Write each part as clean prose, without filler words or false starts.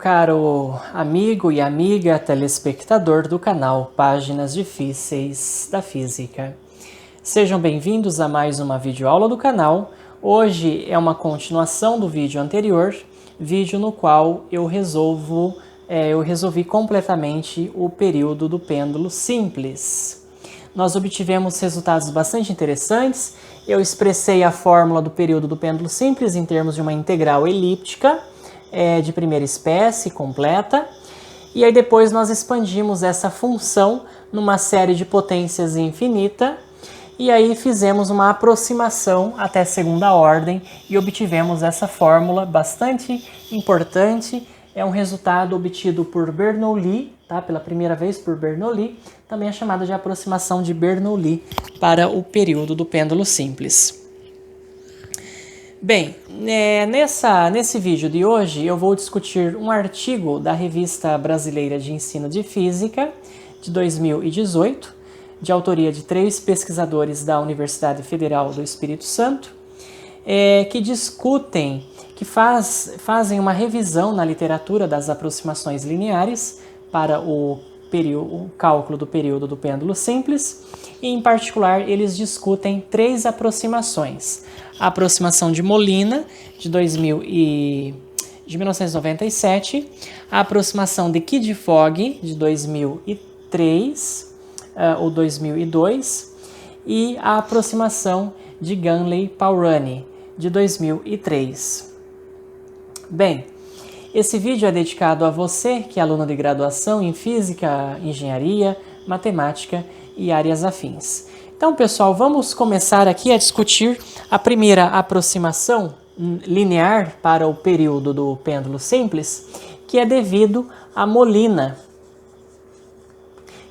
caro amigo e amiga telespectador do canal Páginas Difíceis da Física. Sejam bem-vindos a mais uma videoaula do canal. Hoje é uma continuação do vídeo anterior, vídeo no qual eu resolvi completamente o período do pêndulo simples. Nós obtivemos resultados bastante interessantes. Eu expressei a fórmula do período do pêndulo simples em termos de uma integral elíptica, de primeira espécie, completa. E aí depois nós expandimos essa função numa série de potências infinita. E aí fizemos uma aproximação até segunda ordem e obtivemos essa fórmula bastante importante. É um resultado obtido por Bernoulli, tá? Pela primeira vez por Bernoulli. Também é chamada de aproximação de Bernoulli para o período do pêndulo simples. Bem, nesse vídeo de hoje eu vou discutir um artigo da Revista Brasileira de Ensino de Física de 2018, de autoria de 3 pesquisadores da Universidade Federal do Espírito Santo, que discutem, que fazem uma revisão na literatura das aproximações lineares para o cálculo do período do pêndulo simples, e em particular eles discutem 3 aproximações. A aproximação de Molina, de 1997, a aproximação de Kidde-Fogg, de 2003 ou 2002, e a aproximação de Ganley-Pourani, de 2003. Bem, esse vídeo é dedicado a você que é aluno de graduação em Física, Engenharia, Matemática e áreas afins. Então, pessoal, vamos começar aqui a discutir a primeira aproximação linear para o período do pêndulo simples, que é devido a Molina,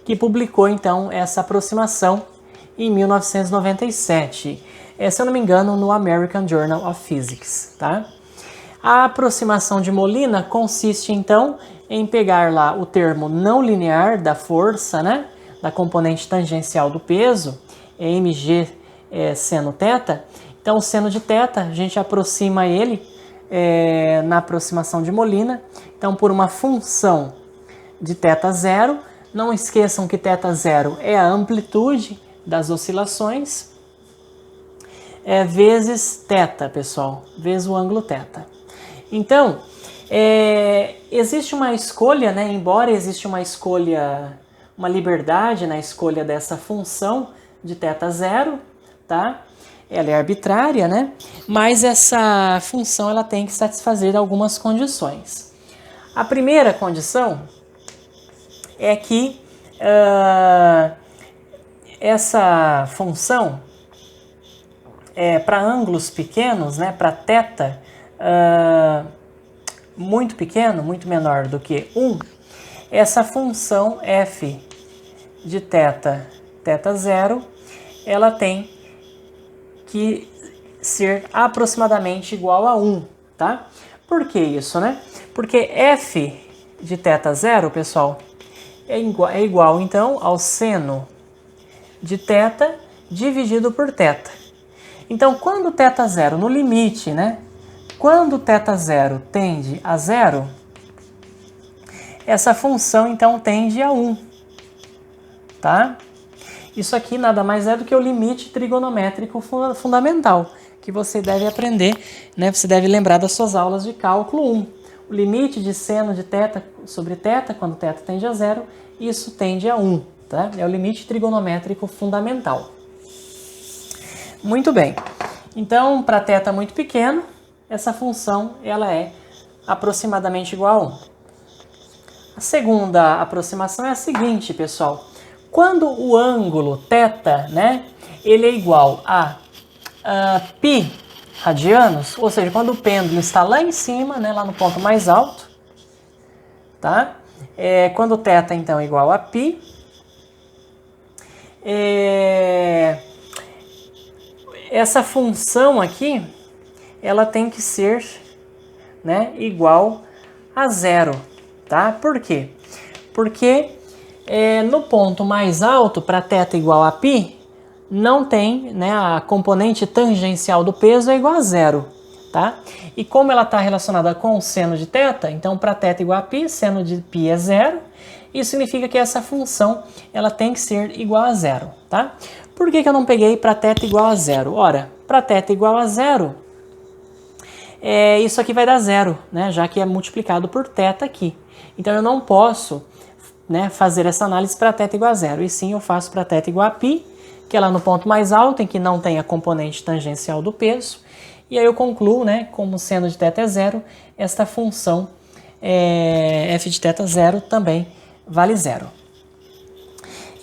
que publicou, então, essa aproximação em 1997, se eu não me engano, no American Journal of Physics, tá? A aproximação de Molina consiste, então, em pegar lá o termo não linear da força, né, da componente tangencial do peso, mg seno θ. Então, o seno de θ, a gente aproxima ele na aproximação de Molina, então, por uma função de θ0. Não esqueçam que θ0 é a amplitude das oscilações, vezes θ, pessoal, vezes o ângulo θ. Então, existe uma escolha, né? Embora exista uma escolha, uma liberdade na escolha dessa função de θ0, tá? Ela é arbitrária, né? Mas essa função ela tem que satisfazer algumas condições. A primeira condição é que essa função, para ângulos pequenos, né? Para θ muito pequeno, muito menor do que 1, essa função f de θ0, ela tem que ser aproximadamente igual a 1, tá? Por que isso, né? Porque f de θ0, pessoal, é igual, então, ao seno de θ dividido por θ. Então, quando θ0 no limite, né? Quando θ0 tende a 0, essa função, então, tende a 1, tá? Isso aqui nada mais é do que o limite trigonométrico fundamental, que você deve aprender, né? Você deve lembrar das suas aulas de cálculo 1. O limite de seno de θ sobre θ, quando θ tende a 0, isso tende a 1, tá? É o limite trigonométrico fundamental. Muito bem. Então, para θ muito pequeno, essa função ela é aproximadamente igual a 1. A segunda aproximação é a seguinte, pessoal. Quando o ângulo θ, né, ele é igual a π radianos, ou seja, quando o pêndulo está lá em cima, né, lá no ponto mais alto, tá? Quando θ, então, é igual a π, essa função aqui, ela tem que ser, né, igual a 0, tá? Por quê? Porque no ponto mais alto, para θ igual a π, não tem, né, a componente tangencial do peso é igual a 0, tá? E como ela está relacionada com o seno de θ, então para θ igual a π, seno de π é zero. Isso significa que essa função ela tem que ser igual a zero, tá? Por que eu não peguei para θ igual a zero? Ora, para θ igual a zero, isso aqui vai dar zero, né? Já que é multiplicado por θ aqui. Então eu não posso, né, fazer essa análise para θ igual a zero, e sim eu faço para θ igual a π, que é lá no ponto mais alto, em que não tem a componente tangencial do peso, e aí eu concluo, né, como seno de θ é zero, esta função f de θ zero também vale zero.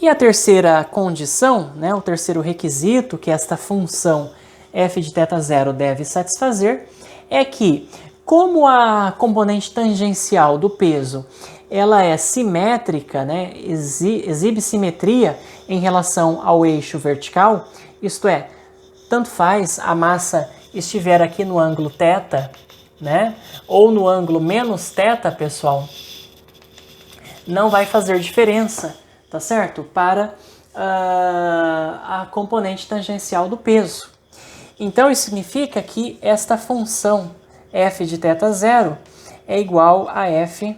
E a terceira condição, né, o terceiro requisito que esta função f de θ zero deve satisfazer, é que, como a componente tangencial do peso ela é simétrica, né, exibe simetria em relação ao eixo vertical, isto é, tanto faz a massa estiver aqui no ângulo θ, né, ou no ângulo menos θ, pessoal, não vai fazer diferença, tá certo? Para a componente tangencial do peso. Então, isso significa que esta função f de θ zero é igual a f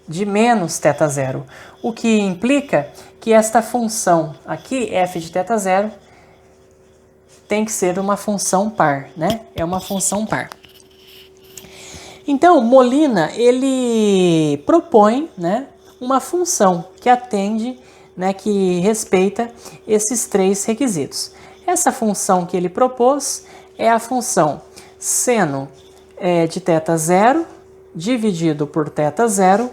de menos θ zero, o que implica que esta função aqui, f de θ zero, tem que ser uma função par, né? É uma função par. Então, Molina, ele propõe, né, uma função que atende, né, que respeita esses três requisitos. Essa função que ele propôs é a função seno de θ zero dividido por θ zero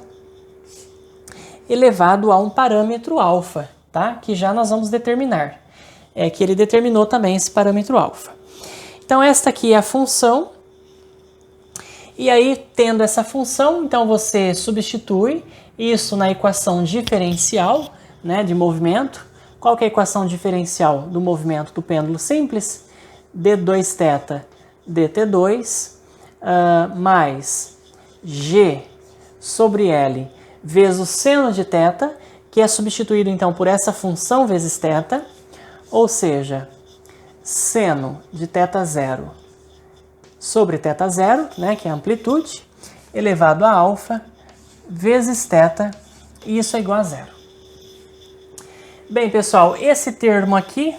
elevado a um parâmetro alfa, tá? Que já nós vamos determinar. Que ele determinou também esse parâmetro alfa. Então, esta aqui é a função. E aí, tendo essa função, então você substitui isso na equação diferencial, né, de movimento. Qual que é a equação diferencial do movimento do pêndulo simples? d2θ dt2 mais g sobre L vezes o seno de θ, que é substituído então por essa função vezes θ, ou seja, seno de θ zero sobre θ zero, né, que é a amplitude, elevado a alfa vezes θ, e isso é igual a zero. Bem, pessoal, esse termo aqui,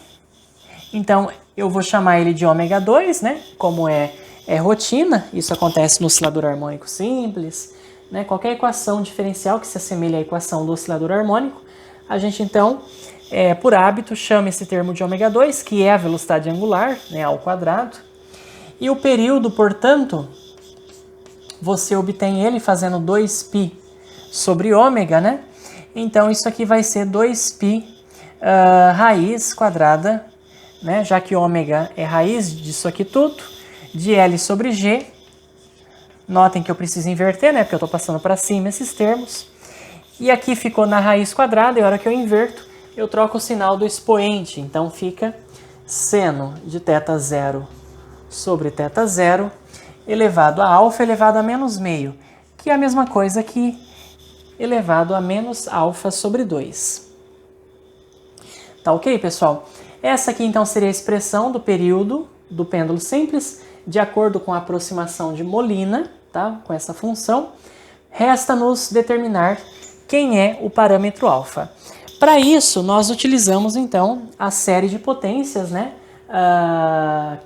então eu vou chamar ele de ômega 2, né, como é rotina, isso acontece no oscilador harmônico simples, né, qualquer equação diferencial que se assemelhe à equação do oscilador harmônico, a gente então, por hábito, chama esse termo de ômega 2, que é a velocidade angular, né, ao quadrado, e o período, portanto, você obtém ele fazendo 2π sobre ômega, né? Então, isso aqui vai ser 2π raiz quadrada, né? Já que ômega é raiz disso aqui tudo, de L sobre G. Notem que eu preciso inverter, né? Porque eu estou passando para cima esses termos. E aqui ficou na raiz quadrada, e a hora que eu inverto, eu troco o sinal do expoente. Então, fica seno de θ zero sobre θ zero elevado a alfa elevado a menos meio, que é a mesma coisa que elevado a menos alfa sobre 2. Tá ok, pessoal? Essa aqui, então, seria a expressão do período do pêndulo simples, de acordo com a aproximação de Molina, tá? Com essa função. Resta-nos determinar quem é o parâmetro alfa. Para isso, nós utilizamos, então, a série de potências, né?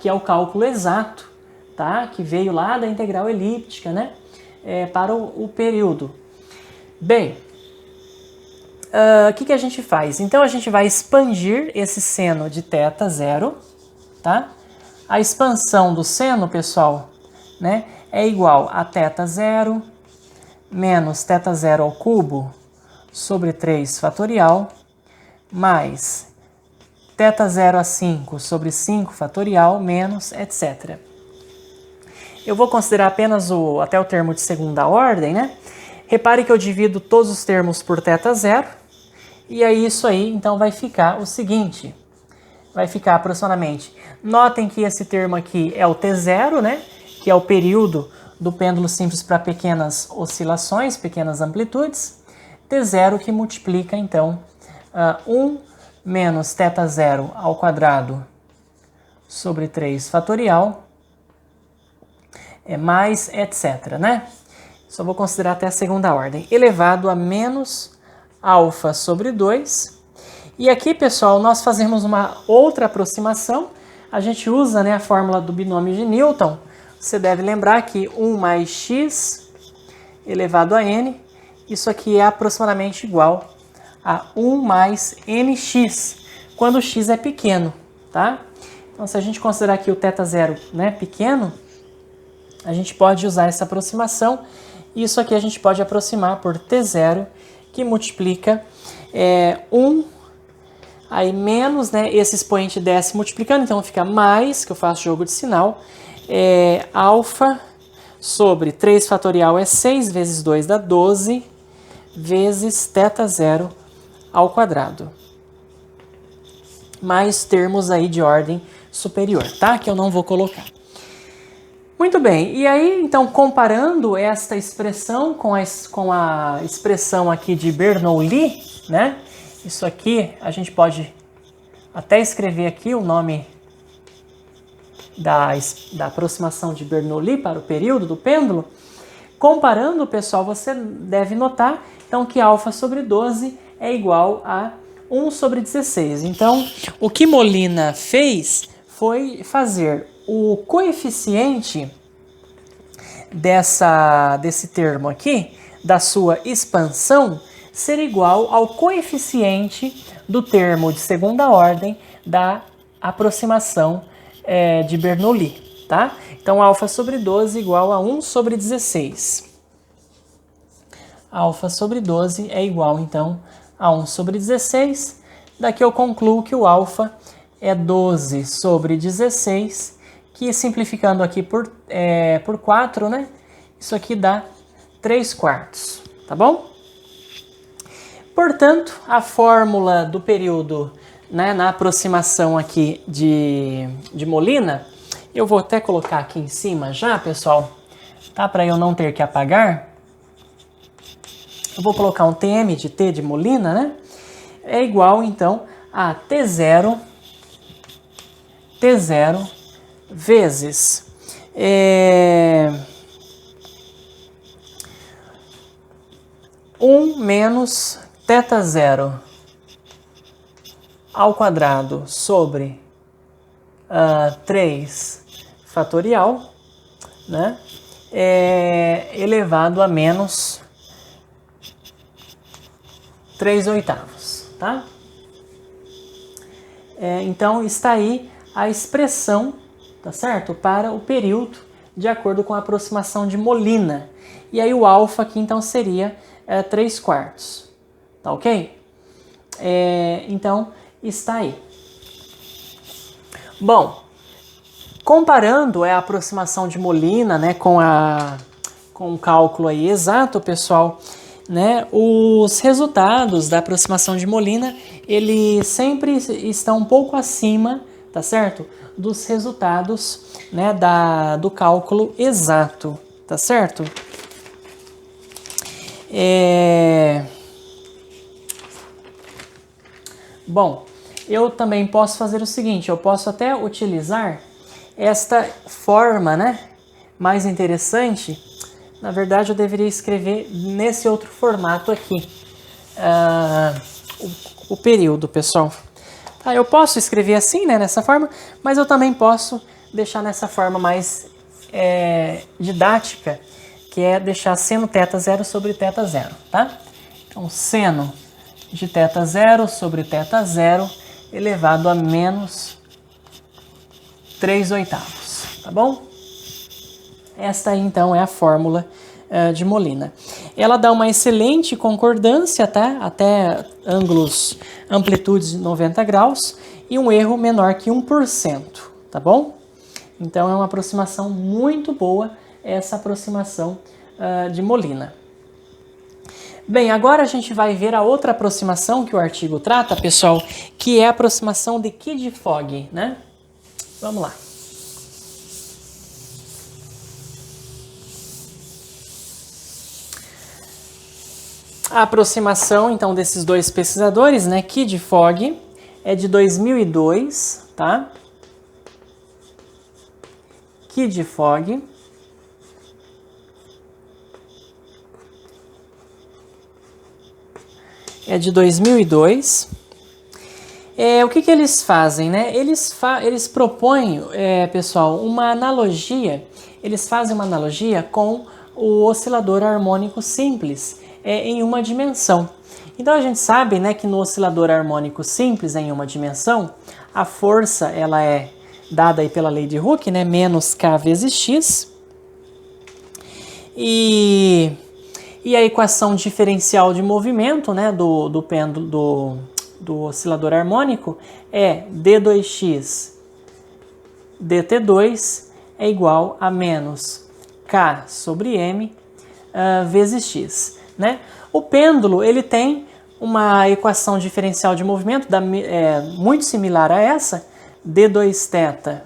Que é o cálculo exato, tá? Que veio lá da integral elíptica, né? Para o período. Bem, o que a gente faz? Então, a gente vai expandir esse seno de θ zero, tá? A expansão do seno, pessoal, né, é igual a θ zero menos θ zero ao cubo sobre 3 fatorial mais θ zero a 5 sobre 5 fatorial menos etc. Eu vou considerar apenas até o termo de segunda ordem, né? Repare que eu divido todos os termos por θ zero, e aí isso aí então vai ficar o seguinte, vai ficar aproximadamente, notem que esse termo aqui é o T0, né? Que é o período do pêndulo simples para pequenas oscilações, pequenas amplitudes, T0 que multiplica então 1 menos θ zero ao quadrado sobre 3 fatorial mais etc, né? Só vou considerar até a segunda ordem. Elevado a menos alfa sobre 2. E aqui, pessoal, nós fazemos uma outra aproximação. A gente usa, né, a fórmula do binômio de Newton. Você deve lembrar que 1 mais x elevado a n, isso aqui é aproximadamente igual a 1 mais nx, quando x é pequeno, tá? Então, se a gente considerar aqui o θ0, né, pequeno, a gente pode usar essa aproximação. Isso aqui a gente pode aproximar por t0, que multiplica 1, aí menos, né, esse expoente desce multiplicando, então fica mais, que eu faço jogo de sinal, alfa sobre 3 fatorial é 6 vezes 2 dá 12, vezes θ0 ao quadrado. Mais termos aí de ordem superior, tá? Que eu não vou colocar. Muito bem, e aí, então, comparando esta expressão com a expressão aqui de Bernoulli, né? Isso aqui, a gente pode até escrever aqui o nome da aproximação de Bernoulli para o período do pêndulo. Comparando, pessoal, você deve notar, então, que alfa sobre 12 é igual a 1 sobre 16. Então, o que Molina fez foi fazer o coeficiente desse termo aqui, da sua expansão, ser igual ao coeficiente do termo de segunda ordem da aproximação de Bernoulli, tá? Então, alfa sobre 12 igual a 1 sobre 16. Alfa sobre 12 é igual, então, a 1 sobre 16. Daqui eu concluo que o alfa é 12 sobre 16, que simplificando aqui por 4, né? Isso aqui dá 3/4, tá bom? Portanto, a fórmula do período, né, na aproximação aqui de Molina, eu vou até colocar aqui em cima já, pessoal, tá? Para eu não ter que apagar. Eu vou colocar um Tm de T de Molina, né? É igual, então, a T0 vezes 1 menos θ0 ao quadrado sobre 3 fatorial, né? Elevado a menos 3/8, tá? Então, está aí a expressão, tá certo? Para o período, de acordo com a aproximação de Molina. E aí o alfa aqui, então, seria 3/4, tá ok? Então, está aí. Bom, comparando a aproximação de Molina, né, com o cálculo aí exato, pessoal, né, os resultados da aproximação de Molina, eles sempre estão um pouco acima, tá certo? Dos resultados, né, do cálculo exato, tá certo? Bom, eu também posso fazer o seguinte, eu posso até utilizar esta forma, né, mais interessante. Na verdade, eu deveria escrever nesse outro formato aqui, o período, pessoal. Tá, eu posso escrever assim, né, nessa forma, mas eu também posso deixar nessa forma mais didática, que é deixar seno θ0 sobre θ0, tá? Então, seno de θ0 sobre θ0 elevado a menos 3/8, tá bom? Esta aí, então, é a fórmula de Molina. Ela dá uma excelente concordância, tá? Até ângulos, amplitudes de 90 graus e um erro menor que 1%, tá bom? Então, é uma aproximação muito boa, essa aproximação de Molina. Bem, agora a gente vai ver a outra aproximação que o artigo trata, pessoal, que é a aproximação de Kidd-Fogg, né? Vamos lá. A aproximação, então, desses dois pesquisadores, né, Kidd-Fogg, é de 2002, tá? Kidd-Fogg. é de 2002. O que eles fazem, né? Eles propõem, pessoal, uma analogia, eles fazem uma analogia com o oscilador harmônico simples em uma dimensão. Então a gente sabe, né, que no oscilador harmônico simples em uma dimensão, a força ela é dada aí pela lei de Hooke, né, menos K vezes X. E a equação diferencial de movimento, né, do pêndulo do oscilador harmônico é d2x dt2 é igual a menos k sobre m vezes x, né? O pêndulo ele tem uma equação diferencial de movimento muito similar a essa, d2θ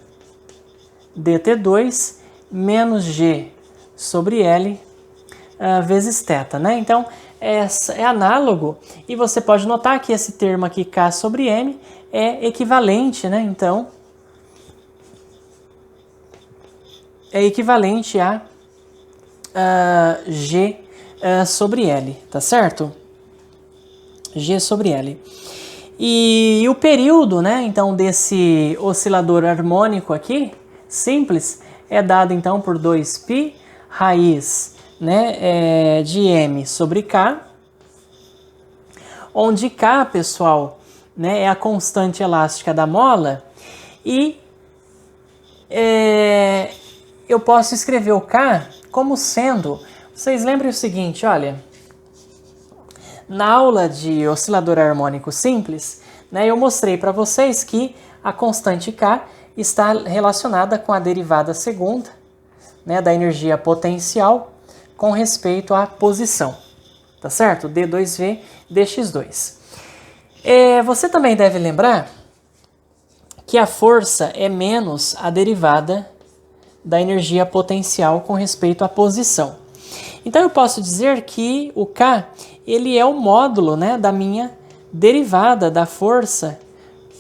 dt2 menos g sobre L vezes θ, né? Então, é análogo e você pode notar que esse termo aqui, K sobre M, é equivalente, né? Então, é equivalente a G sobre L, tá certo? G sobre L. E o período, né, então, desse oscilador harmônico aqui, simples, é dado então por 2π raiz, né, de M sobre K, onde K, pessoal, né, é a constante elástica da mola, e eu posso escrever o K como sendo, vocês lembrem o seguinte, olha, na aula de oscilador harmônico simples, né, eu mostrei para vocês que a constante K está relacionada com a derivada segunda, né, da energia potencial com respeito à posição, tá certo? D2V, dx2. Você também deve lembrar que a força é menos a derivada da energia potencial com respeito à posição. Então eu posso dizer que o K ele é o módulo, né, da minha derivada da força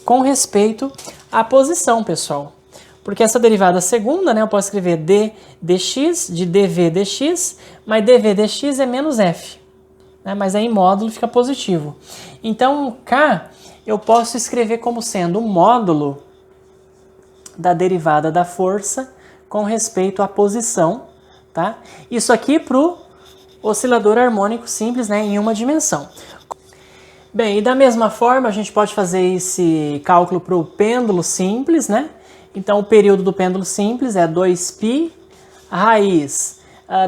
com respeito à posição, pessoal. Porque essa derivada segunda, né, eu posso escrever d dx de dv dx, mas dv dx é menos f, né, mas aí em módulo fica positivo. Então, o K eu posso escrever como sendo o módulo da derivada da força com respeito à posição, tá? Isso aqui para o oscilador harmônico simples, né, em uma dimensão. Bem, e da mesma forma a gente pode fazer esse cálculo para o pêndulo simples, né? Então, o período do pêndulo simples é 2π raiz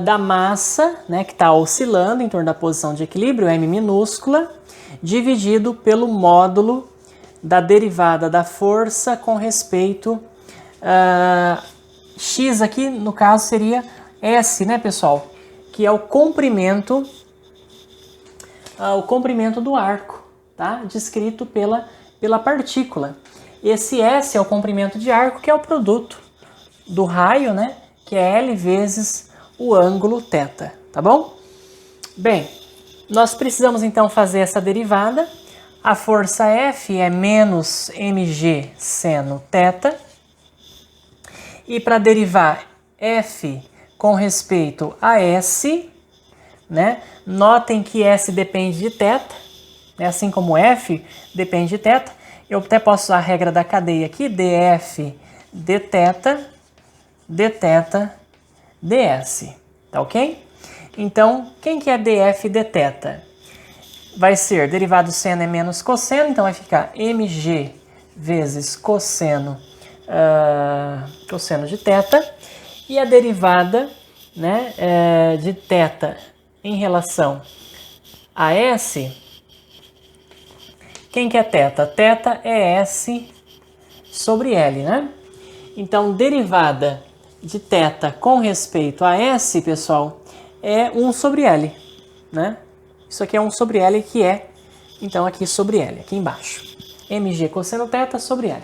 da massa, né, que está oscilando em torno da posição de equilíbrio, m minúscula, dividido pelo módulo da derivada da força com respeito x aqui, no caso, seria S, né, pessoal? Que é o comprimento do arco, tá? Descrito pela partícula. Esse S é o comprimento de arco, que é o produto do raio, né? Que é L vezes o ângulo θ, tá bom? Bem, nós precisamos então fazer essa derivada. A força F é menos mg seno θ. E para derivar F com respeito a S, né? Notem que S depende de θ, né? Assim como F depende de θ. Eu até posso usar a regra da cadeia aqui, dF, dθ, dθ, ds, tá ok? Então, quem que é dF e dθ? Vai ser derivado seno é menos cosseno, então vai ficar mg vezes cosseno, cosseno de θ, e a derivada, né, de θ em relação a S, quem que é θ? Θ é S sobre L, né? Então, derivada de θ com respeito a S, pessoal, é 1 sobre L, né? Isso aqui é 1 sobre L, que é, então, aqui sobre L, aqui embaixo. mg cosseno θ sobre L.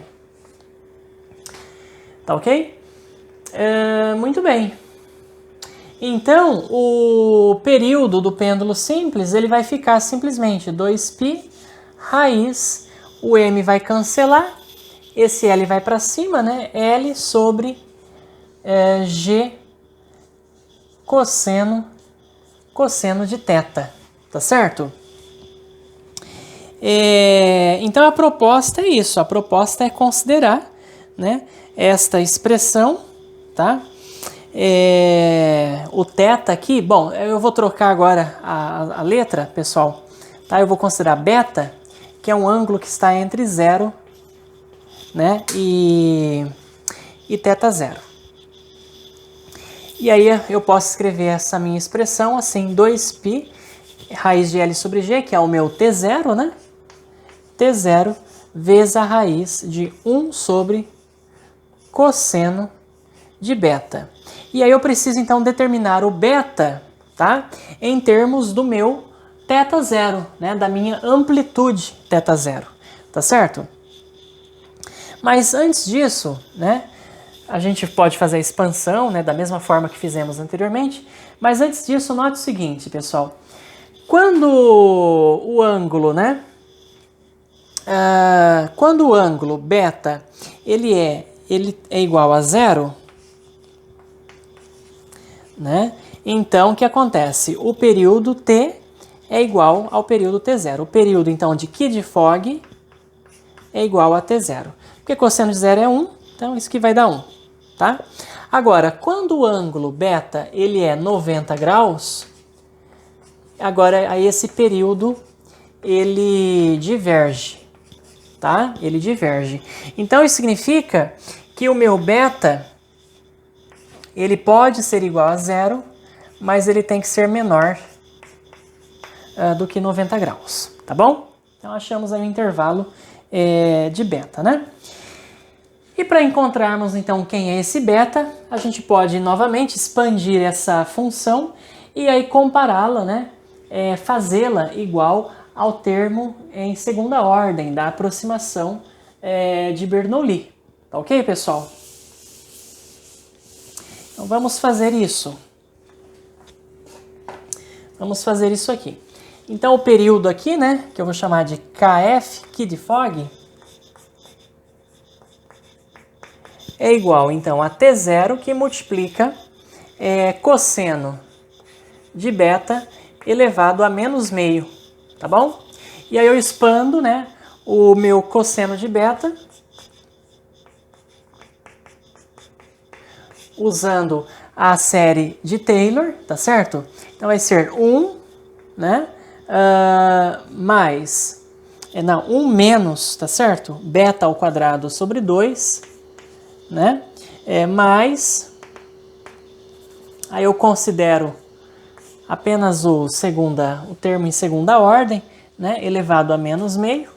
Tá ok? Muito bem. Então, o período do pêndulo simples, ele vai ficar simplesmente 2π raiz, o m vai cancelar, esse L vai para cima, né? L sobre g cosseno de θ, tá certo? Então a proposta é isso, a proposta é considerar, né, esta expressão, tá? O θ aqui, bom, eu vou trocar agora a letra, pessoal, tá? Eu vou considerar beta, que é um ângulo que está entre 0, né, e θ0. E aí eu posso escrever essa minha expressão assim, 2π raiz de L sobre G, que é o meu T0, né? T0 vezes a raiz de 1 sobre cosseno de beta. E aí eu preciso então determinar o beta, tá? Em termos do meu θ0, né? Da minha amplitude θ0, tá certo? Mas antes disso, né? A gente pode fazer a expansão, né? Da mesma forma que fizemos anteriormente. Mas antes disso, note o seguinte, pessoal. Quando o ângulo, né? Quando o ângulo beta ele é igual a 0, né? Então, o que acontece? O período t é igual ao período t0. O período, então, de Key de Fogg é igual a t0. Porque cosseno de 0 é 1, então isso que vai dar 1, tá? Agora, quando o ângulo beta ele é 90 graus, agora aí esse período ele diverge, tá? Ele diverge. Então isso significa que o meu beta ele pode ser igual a 0, mas ele tem que ser menor do que 90 graus, tá bom? Então achamos aí um intervalo de beta, né? E para encontrarmos então quem é esse beta, a gente pode novamente expandir essa função e aí compará-la, né? Fazê-la igual ao termo em segunda ordem da aproximação de Bernoulli. Tá ok, pessoal? Então vamos fazer isso. Vamos fazer isso aqui. Então o período aqui, né, que eu vou chamar de KF, Key de Fogg, é igual então a T0 que multiplica cosseno de beta elevado a menos meio, tá bom? E aí eu expando, né, o meu cosseno de beta usando a série de Taylor, tá certo? Então vai ser 1, né, mais, 1 menos, tá certo? Beta ao quadrado sobre 2, né, mais, aí eu considero apenas o termo em segunda ordem, né, elevado a menos meio.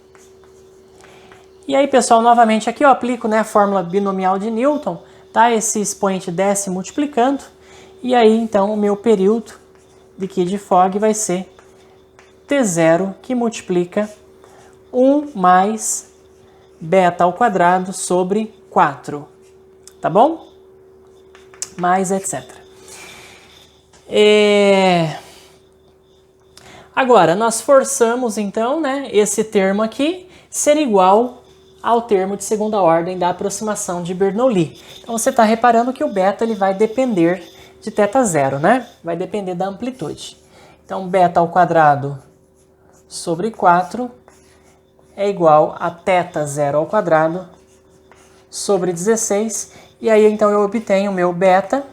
E aí, pessoal, novamente aqui eu aplico, né, a fórmula binomial de Newton, tá? Esse expoente desce multiplicando, e aí então o meu período de Key de Fogg vai ser T0 que multiplica 1 mais beta ao quadrado sobre 4, tá bom? Mais etc. Agora, nós forçamos então, né, esse termo aqui ser igual ao termo de segunda ordem da aproximação de Bernoulli. Então você está reparando que o beta ele vai depender de θ0, né? Vai depender da amplitude. Então beta ao quadrado sobre 4 é igual a θ0 ao quadrado sobre 16. E aí então eu obtenho o meu beta.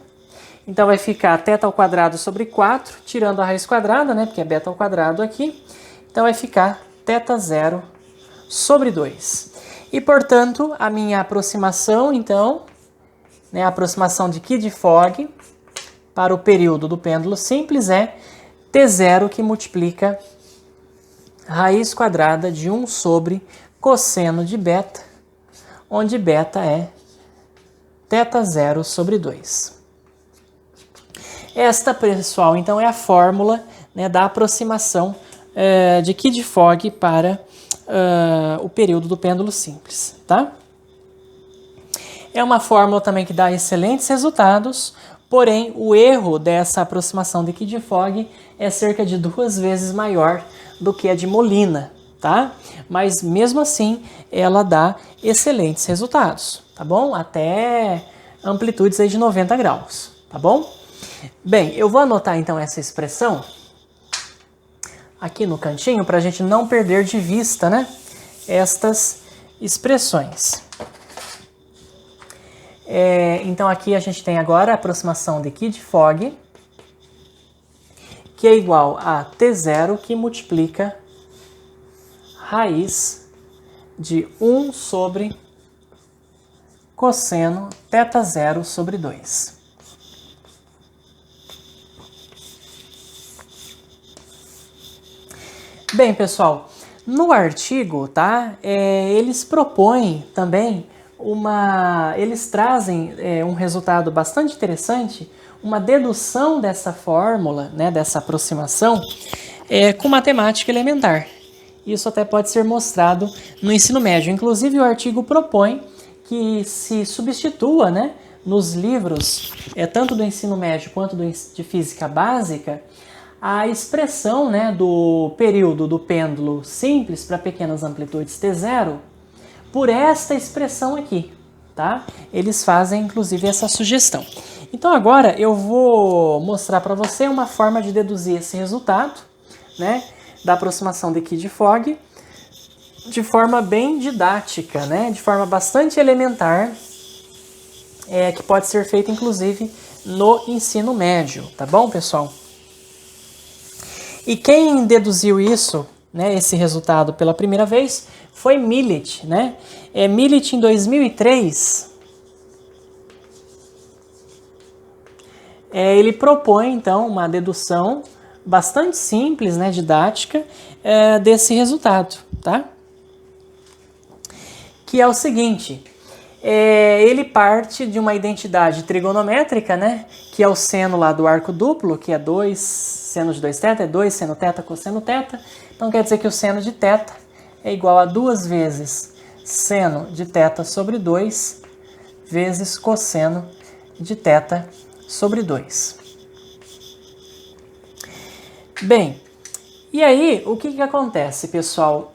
Então vai ficar θ ao quadrado sobre 4, tirando a raiz quadrada, né? Porque é beta ao quadrado aqui. Então vai ficar θ0 sobre 2. E, portanto, a minha aproximação, então, né, a aproximação de Key de Fogg para o período do pêndulo simples é T0 que multiplica raiz quadrada de 1 sobre cosseno de beta, onde beta é θ0 sobre 2. Esta, pessoal, então, é a fórmula, né, da aproximação de Key de Fogg para o período do pêndulo simples, tá? É uma fórmula também que dá excelentes resultados, porém o erro dessa aproximação de Key de Fogg é cerca de 2 vezes maior do que a de Molina, tá? Mas mesmo assim ela dá excelentes resultados, tá bom? Até amplitudes aí de 90 graus, tá bom? Bem, eu vou anotar então essa expressão aqui no cantinho para a gente não perder de vista, né, estas expressões. Então aqui a gente tem agora a aproximação de Kidde-Fogg, que é igual a T0 que multiplica raiz de 1 sobre cosseno θ0 sobre 2. Bem, pessoal, no artigo, tá, eles propõem também eles trazem um resultado bastante interessante, uma dedução dessa fórmula, né, dessa aproximação, com matemática elementar. Isso até pode ser mostrado no ensino médio. Inclusive, o artigo propõe que se substitua, né, nos livros, tanto do ensino médio quanto de física básica, a expressão, né, do período do pêndulo simples para pequenas amplitudes T0 por esta expressão aqui, tá? Eles fazem, inclusive, essa sugestão. Então, agora eu vou mostrar para você uma forma de deduzir esse resultado, né, da aproximação de Kidde-Fogg, de forma bem didática, né, de forma bastante elementar, que pode ser feita, inclusive, no ensino médio, tá bom, pessoal? E quem deduziu isso, né, esse resultado pela primeira vez, foi Millet, né? Millet, em 2003, ele propõe, então, uma dedução bastante simples, né, didática, desse resultado, tá? Que é o seguinte, ele parte de uma identidade trigonométrica, né, que é o seno lá do arco duplo, que é 2 seno de 2θ, é 2 seno θ cosseno θ. Então quer dizer que o seno de θ é igual a 2 vezes seno de θ sobre 2 vezes cosseno de θ sobre 2. Bem, e aí o que acontece, pessoal?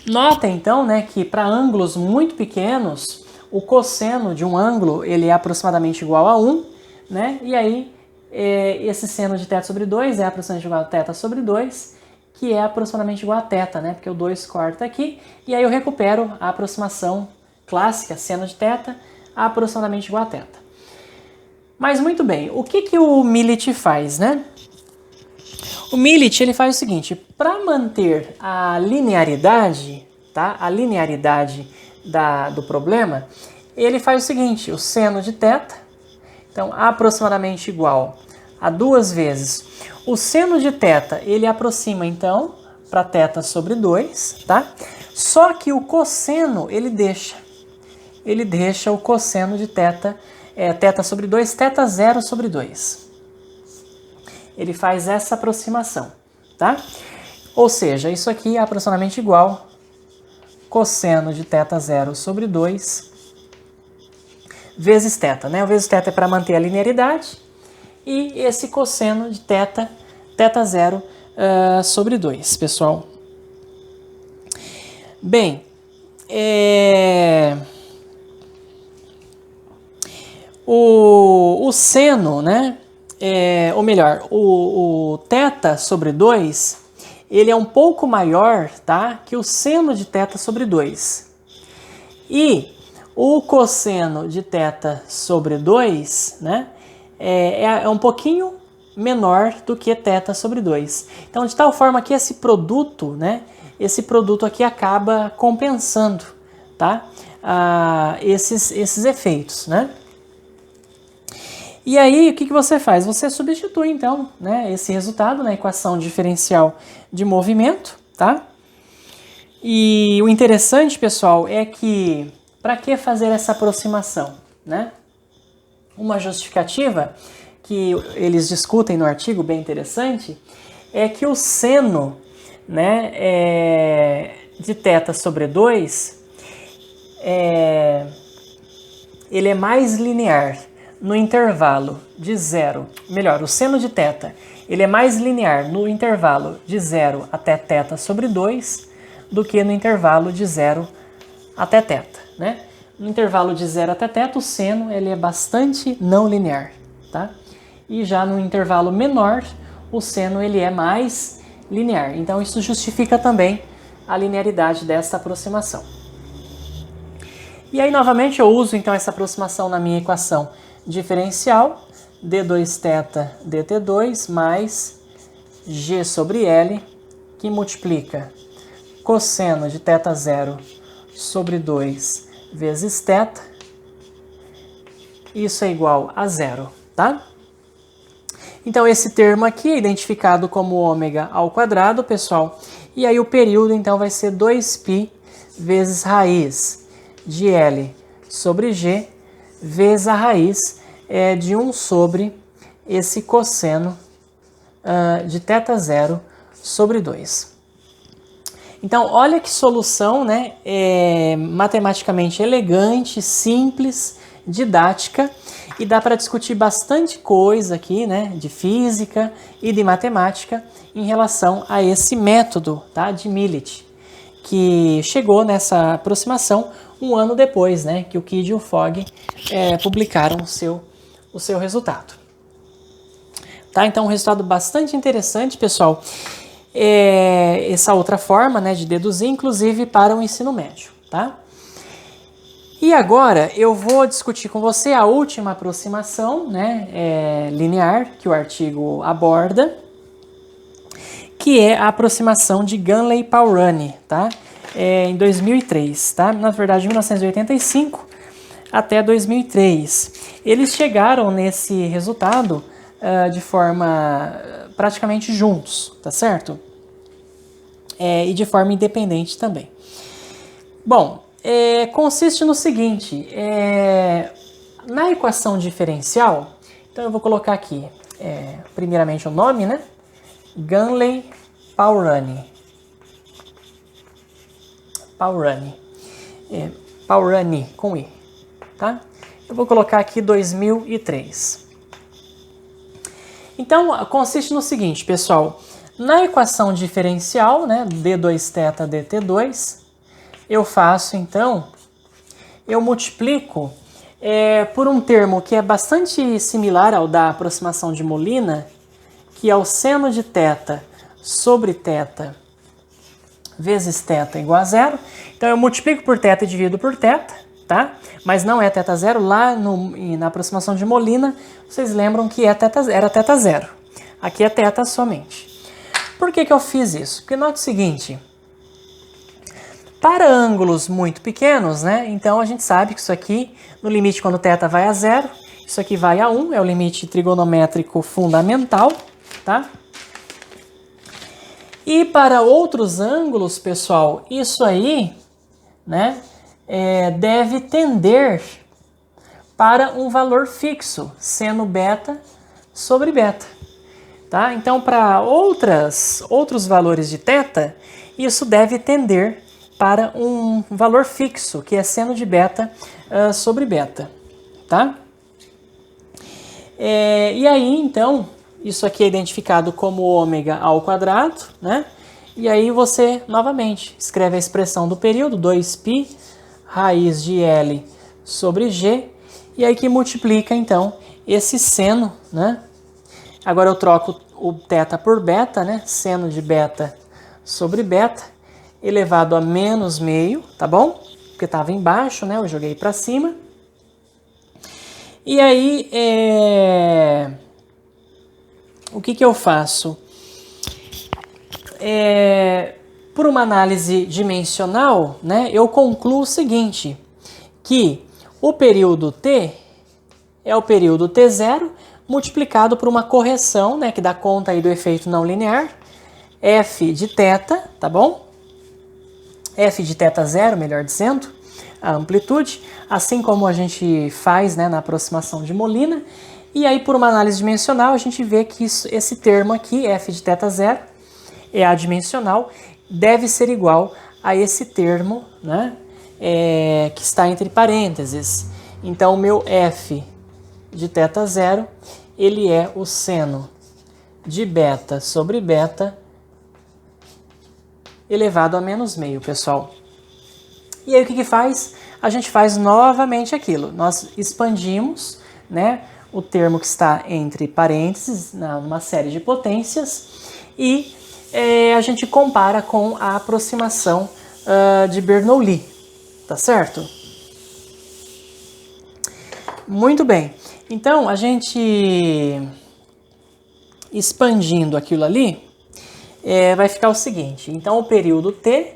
Nota então, né, que para ângulos muito pequenos, o cosseno de um ângulo ele é aproximadamente igual a 1, né? E aí esse seno de θ sobre 2 é aproximadamente igual a θ sobre 2, que é aproximadamente igual a θ, né? Porque o 2 corta aqui, e aí eu recupero a aproximação clássica, seno de θ, aproximadamente igual a θ. Mas muito bem, o que o Millet faz, né? O Millet ele faz o seguinte, para manter a linearidade, tá? A linearidade do problema, ele faz o seguinte, o seno de θ, então aproximadamente igual a 2 vezes o seno de θ, ele aproxima então para θ sobre 2, tá? Só que o cosseno ele deixa o cosseno de θ, θ sobre 2, θ0 sobre 2. Ele faz essa aproximação, tá? Ou seja, isso aqui é aproximadamente igual cosseno de θ0 sobre 2 vezes θ, né? O vezes θ é para manter a linearidade e esse cosseno de θ, θ0 sobre 2, pessoal. Bem, o seno, né? Ou melhor, o θ sobre 2, ele é um pouco maior, tá, que o seno de θ sobre 2. E o cosseno de θ sobre 2, né, é um pouquinho menor do que θ sobre 2. Então, de tal forma que esse produto, né, esse produto aqui acaba compensando, tá, esses efeitos, né? E aí, o que você faz? Você substitui, então, né, esse resultado na equação diferencial de movimento, tá? E o interessante, pessoal, é que, para que fazer essa aproximação, né? Uma justificativa que eles discutem no artigo, bem interessante, é que o seno, né, de θ sobre 2, ele é mais linear no intervalo de 0, melhor, o seno de θ, ele é mais linear no intervalo de 0 até θ sobre 2 do que no intervalo de 0 até θ, né? No intervalo de 0 até θ, o seno ele é bastante não linear, tá? e já no intervalo menor, o seno ele é mais linear. Então isso justifica também a linearidade dessa aproximação. E aí novamente eu uso então essa aproximação na minha equação diferencial, d2θ dt2 mais g sobre L, que multiplica cosseno de θ0 sobre 2 vezes θ, isso é igual a zero, tá? Então esse termo aqui é identificado como ômega ao quadrado, pessoal, e aí o período então vai ser 2π vezes raiz de L sobre G vezes a raiz de 1 sobre esse cosseno de θ0 sobre 2. Então, olha que solução, né? Matematicamente elegante, simples, didática, e dá para discutir bastante coisa aqui, né? De física e de matemática em relação a esse método, tá? De Millet, que chegou nessa aproximação um ano depois, né? Que o Kidd e o Fogg publicaram o seu resultado. Tá? Então, um resultado bastante interessante, pessoal. Essa outra forma, né, de deduzir, inclusive para o ensino médio. Tá? E agora eu vou discutir com você a última aproximação, né, linear que o artigo aborda, que é a aproximação de Ganley-Pourani, tá? Em 2003, tá? Na verdade, 1985 até 2003. Eles chegaram nesse resultado de forma praticamente juntos, tá certo? E de forma independente também. Bom, consiste no seguinte, na equação diferencial, então eu vou colocar aqui, primeiramente o nome, né? Ganley-Pourani. Pourani, com I, tá? Eu vou colocar aqui 2003. Então, consiste no seguinte, pessoal. Na equação diferencial, né, d2θ dt2, eu faço, então, eu multiplico por um termo que é bastante similar ao da aproximação de Molina, que é o seno de θ sobre θ vezes θ igual a zero. Então, eu multiplico por θ e divido por θ, tá? Mas não é θ0. Lá na aproximação de Molina, vocês lembram que era θ0. Aqui é θ somente. Por que eu fiz isso? Porque note o seguinte, para ângulos muito pequenos, né? Então a gente sabe que isso aqui, no limite quando θ vai a zero, isso aqui vai a 1, é o limite trigonométrico fundamental, tá? E para outros ângulos, pessoal, isso aí, né, deve tender para um valor fixo, seno beta sobre beta. Tá? Então, para outros valores de θ, isso deve tender para um valor fixo, que é seno de beta sobre beta. Tá? E aí, então, isso aqui é identificado como ômega ao quadrado, né? E aí você, novamente, escreve a expressão do período, 2π, raiz de L sobre G, e aí que multiplica, então, esse seno, né? Agora eu troco o θ por beta, né? Seno de beta sobre beta, elevado a menos meio, tá bom? Porque estava embaixo, né? Eu joguei para cima. E aí, o que eu faço? Por uma análise dimensional, né? Eu concluo o seguinte, que o período T é o período T0, multiplicado por uma correção, né, que dá conta aí do efeito não linear, f de θ, tá bom? F de θ0, melhor dizendo, a amplitude, assim como a gente faz, né, na aproximação de Molina, e aí por uma análise dimensional a gente vê que esse termo aqui, f de θ0, é adimensional, deve ser igual a esse termo, né, que está entre parênteses. Então o meu f de θ0, ele é o seno de beta sobre beta elevado a menos meio, pessoal. E aí o que faz? A gente faz novamente aquilo. Nós expandimos, né, o termo que está entre parênteses, numa série de potências, e a gente compara com a aproximação de Bernoulli, tá certo? Muito bem, então a gente expandindo aquilo ali, vai ficar o seguinte, então o período T,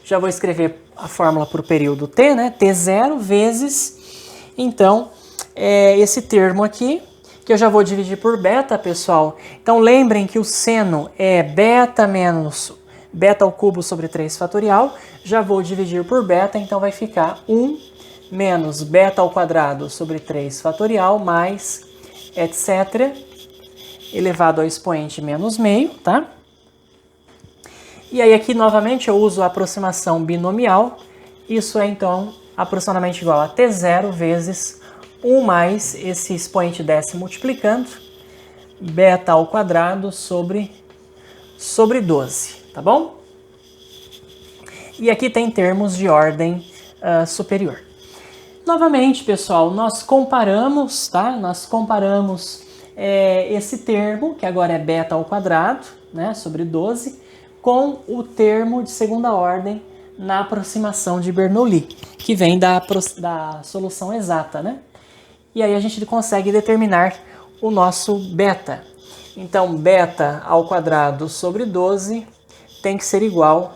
já vou escrever a fórmula para o período T, né? T0 vezes, então, esse termo aqui, que eu já vou dividir por beta, pessoal. Então lembrem que o seno é beta menos beta ao cubo sobre 3 fatorial, já vou dividir por beta, então vai ficar 1 menos beta ao quadrado sobre 3 fatorial mais etc, elevado ao expoente menos meio, tá? E aí aqui novamente eu uso a aproximação binomial, isso é então aproximadamente igual a T0 vezes 1 mais esse expoente décimo multiplicando, beta ao quadrado sobre 12, tá bom? E aqui tem termos de ordem superior. Novamente, pessoal, nós comparamos, tá? Nós comparamos esse termo, que agora é beta ao quadrado, né, sobre 12, com o termo de segunda ordem na aproximação de Bernoulli, que vem da solução exata, né? E aí a gente consegue determinar o nosso beta. Então, beta ao quadrado sobre 12 tem que ser igual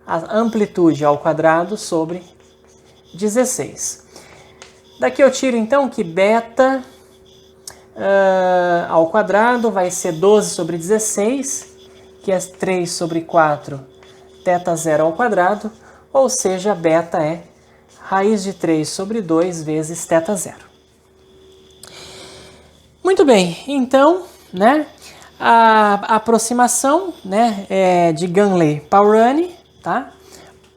a amplitude ao quadrado sobre 16. Daqui eu tiro então que beta ao quadrado vai ser 12 sobre 16, que é 3 sobre 4 θ zero ao quadrado, ou seja, beta é raiz de 3 sobre 2 vezes θ zero. Muito bem, então, né, a aproximação, né, de Ganley-Párani, tá,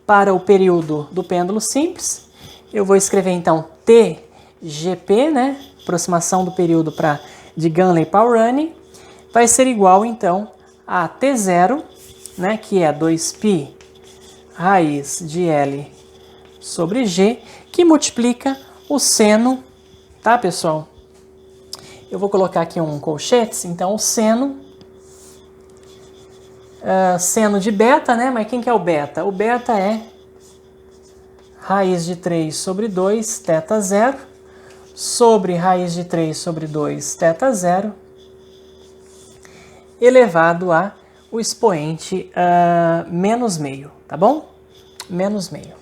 para o período do pêndulo simples, eu vou escrever então TGP, né, aproximação do período de Ganley-Párani, vai ser igual então a T0, né, que é 2π raiz de L sobre G, que multiplica o seno, tá, pessoal? Eu vou colocar aqui um colchetes, então o seno, seno de beta, né, mas quem que é o beta? O beta é raiz de 3 sobre 2 θ zero, sobre raiz de 3 sobre 2 θ zero, elevado a o expoente menos meio, tá bom? Menos meio.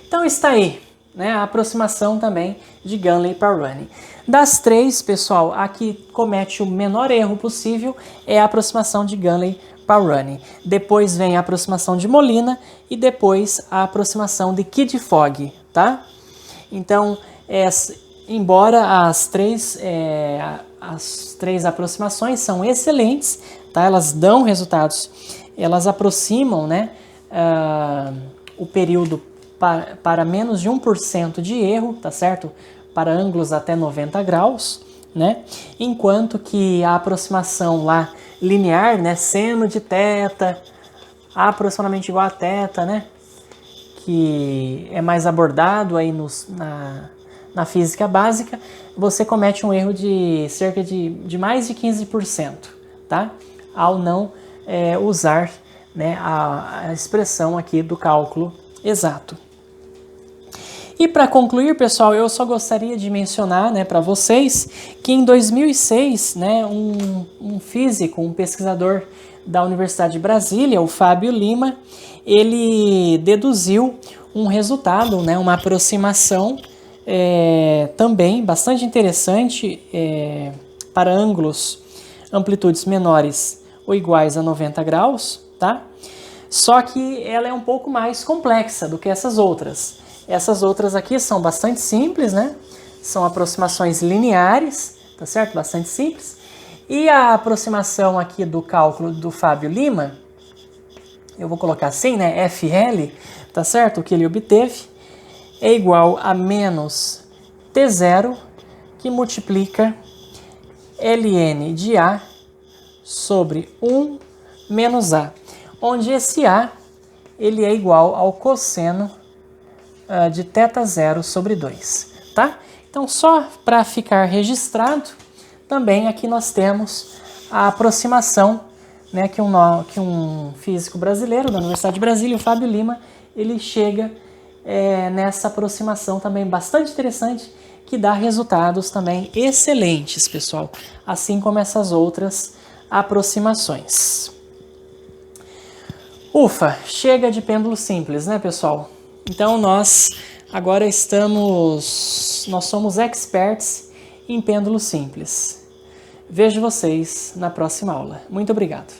Então está aí, né, a aproximação também de Ganley-Párani. Das três, pessoal, a que comete o menor erro possível é a aproximação de Ganley-Párani. Depois vem a aproximação de Molina e depois a aproximação de Kidde-Fogg, tá? Então, embora as três aproximações são excelentes, tá? Elas dão resultados, elas aproximam, né, o período para menos de 1% de erro, tá certo? Para ângulos até 90 graus, né? Enquanto que a aproximação lá linear, né, seno de θ, aproximadamente igual a θ, né, que é mais abordado aí na física básica, você comete um erro de cerca de mais de 15%, tá? Ao não usar, né, a expressão aqui do cálculo exato. E para concluir, pessoal, eu só gostaria de mencionar, né, para vocês que em 2006, né, um físico, um pesquisador da Universidade de Brasília, o Fábio Lima, ele deduziu um resultado, né, uma aproximação também bastante interessante para ângulos, amplitudes menores ou iguais a 90 graus, tá? Só que ela é um pouco mais complexa do que essas outras. Essas outras aqui são bastante simples, né? São aproximações lineares, tá certo? Bastante simples. E a aproximação aqui do cálculo do Fábio Lima, eu vou colocar assim, né? FL, tá certo? O que ele obteve é igual a menos T0, que multiplica ln de A sobre 1 menos A, onde esse A ele é igual ao cosseno de θ0 sobre 2, tá? Então, só para ficar registrado, também aqui nós temos a aproximação, né, que um físico brasileiro da Universidade de Brasília, o Fábio Lima, ele chega nessa aproximação também bastante interessante, que dá resultados também excelentes, pessoal, assim como essas outras aproximações. Ufa, chega de pêndulo simples, né, pessoal? Então nós agora nós somos experts em pêndulo simples. Vejo vocês na próxima aula. Muito obrigado.